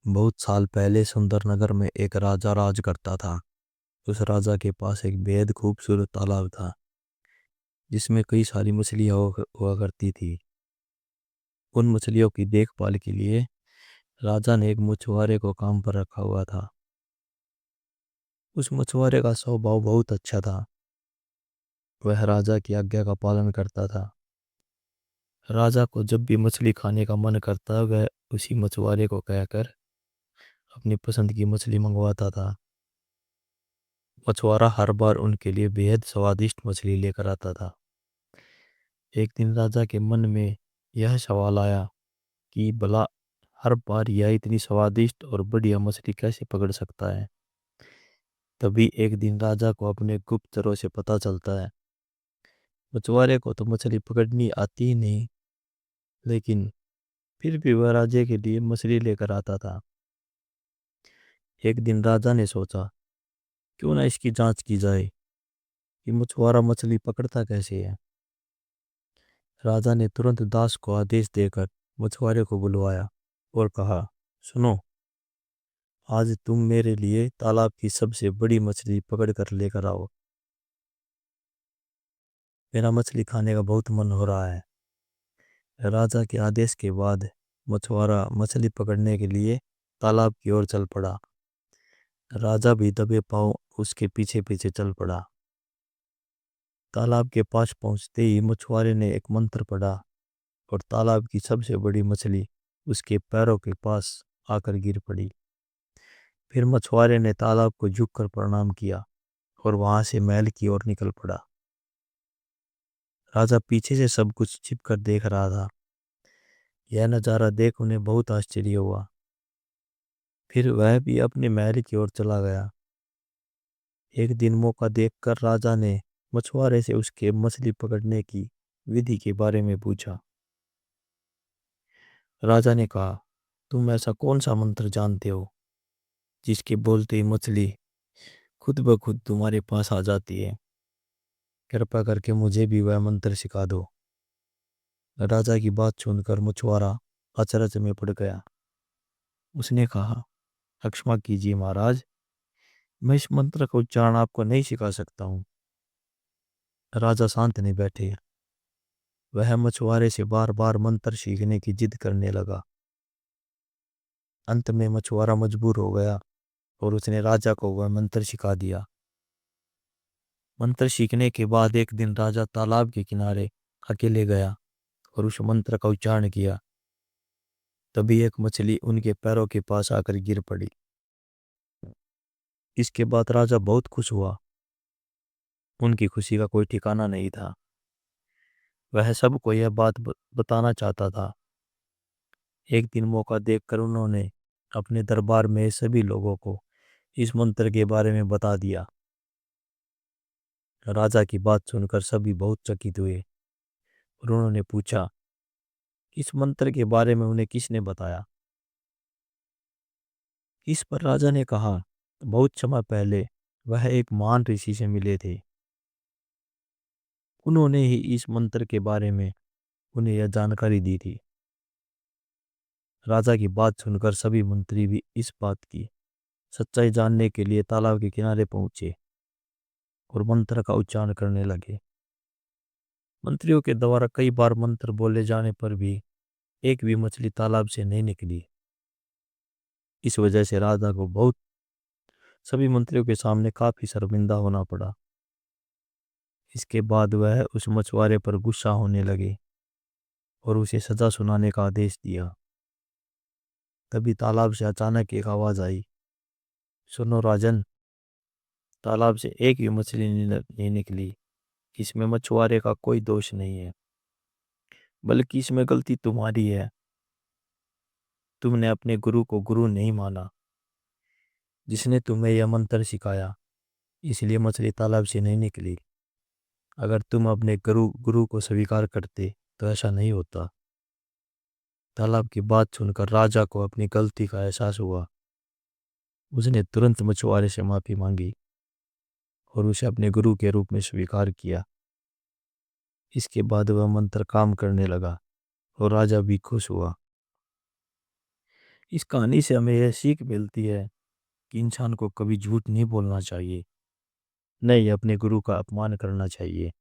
बहुत साल पहले सुंदरनगर में एक राजा राज करता था। उस राजा के पास एक बेहद खूबसूरत तालाब था जिसमें कई सारी मछलियां हुआ करती थी। उन मछलियों की देखभाल के लिए राजा ने एक मछुआरे को काम पर रखा हुआ था। उस मछुआरे का स्वभाव बहुत अच्छा था। वह राजा की आज्ञा का पालन करता था। राजा को जब भी मछली खाने का मन करता वह उसी मछुआरे को कहकर अपनी पसंद की मछली मंगवाता था। मछुआरा हर बार उनके लिए बेहद स्वादिष्ट मछली लेकर आता था। एक दिन राजा के मन में यह सवाल आया कि भला हर बार यह इतनी स्वादिष्ट और बढ़िया मछली कैसे पकड़ सकता है। तभी एक दिन राजा को अपने गुप्तचरों से पता चलता है मछुआरे को तो मछली पकड़नी आती ही नहीं, लेकिन फिर भी वह राजा के लिए मछली लेकर आता था। एक दिन राजा ने सोचा क्यों ना इसकी जांच की जाए कि मछुआरा मछली पकड़ता कैसे है। राजा ने तुरंत दास को आदेश देकर मछुआरे को बुलवाया और कहा, सुनो, आज तुम मेरे लिए तालाब की सबसे बड़ी मछली पकड़ कर लेकर आओ। मेरा मछली खाने का बहुत मन हो रहा है। राजा के आदेश के बाद मछुआरा मछली पकड़ने के लिए तालाब की ओर चल पड़ा। राजा भी दबे पांव उसके पीछे पीछे चल पड़ा। तालाब के पास पहुंचते ही मछुआरे ने एक मंत्र पढ़ा और तालाब की सबसे बड़ी मछली उसके पैरों के पास आकर गिर पड़ी। फिर मछुआरे ने तालाब को झुककर प्रणाम किया और वहां से महल की ओर निकल पड़ा। राजा पीछे से सब कुछ छिपकर देख रहा था। यह नज़ारा देख उन्हें बहुत आश्चर्य हुआ। फिर वह भी अपने महल की ओर चला गया। एक दिन मौका देखकर राजा ने मछुआरे से उसके मछली पकड़ने की विधि के बारे में पूछा। राजा ने कहा, तुम ऐसा कौन सा मंत्र जानते हो जिसके बोलते ही मछली खुद ब खुद तुम्हारे पास आ जाती है? कृपया करके मुझे भी वह मंत्र सिखा दो। राजा की बात सुनकर मछुआरा अचरज में पड़ गया। उसने कहा, क्षमा कीजिए महाराज, मैं इस मंत्र का उच्चारण आपको नहीं सिखा सकता हूँ। राजा शांत नहीं बैठे। वह मछुआरे से बार बार मंत्र सीखने की जिद करने लगा। अंत में मछुआरा मजबूर हो गया और उसने राजा को वह मंत्र सिखा दिया। मंत्र सीखने के बाद एक दिन राजा तालाब के किनारे अकेले गया और उस मंत्र का उच्चारण किया। तभी एक मछली उनके पैरों के पास आकर गिर पड़ी। इसके बाद राजा बहुत खुश हुआ। उनकी खुशी का कोई ठिकाना नहीं था। वह सबको यह बात बताना चाहता था। एक दिन मौका देखकर उन्होंने अपने दरबार में सभी लोगों को इस मंत्र के बारे में बता दिया। राजा की बात सुनकर सभी बहुत चकित हुए और उन्होंने पूछा, इस मंत्र के बारे में उन्हें किसने बताया? इस पर राजा ने कहा, बहुत समय पहले वह एक महान ऋषि से मिले थे। उन्होंने ही इस मंत्र के बारे में उन्हें यह जानकारी दी थी। राजा की बात सुनकर सभी मंत्री भी इस बात की सच्चाई जानने के लिए तालाब के किनारे पहुंचे और मंत्र का उच्चारण करने लगे। मंत्रियों के द्वारा कई बार मंत्र बोले जाने पर भी एक भी मछली तालाब से नहीं निकली। इस वजह से राजा को बहुत सभी मंत्रियों के सामने काफी शर्मिंदा होना पड़ा। इसके बाद वह उस मछुआरे पर गुस्सा होने लगे और उसे सजा सुनाने का आदेश दिया। तभी तालाब से अचानक एक आवाज आई, सुनो राजन, तालाब से एक भी मछली नहीं निकली। इसमें मछुआरे का कोई दोष नहीं है, बल्कि इसमें गलती तुम्हारी है। तुमने अपने गुरु को गुरु नहीं माना जिसने तुम्हें यह मंत्र सिखाया, इसलिए मछली तालाब से नहीं निकली। अगर तुम अपने गुरु गुरु को स्वीकार करते तो ऐसा नहीं होता। तालाब की बात सुनकर राजा को अपनी गलती का एहसास हुआ। उसने तुरंत मछुआरे से माफी मांगी और उसे अपने गुरु के रूप में स्वीकार किया। इसके बाद वह मंत्र काम करने लगा और राजा भी खुश हुआ। इस कहानी से हमें यह सीख मिलती है कि इंसान को कभी झूठ नहीं बोलना चाहिए, नहीं अपने गुरु का अपमान करना चाहिए।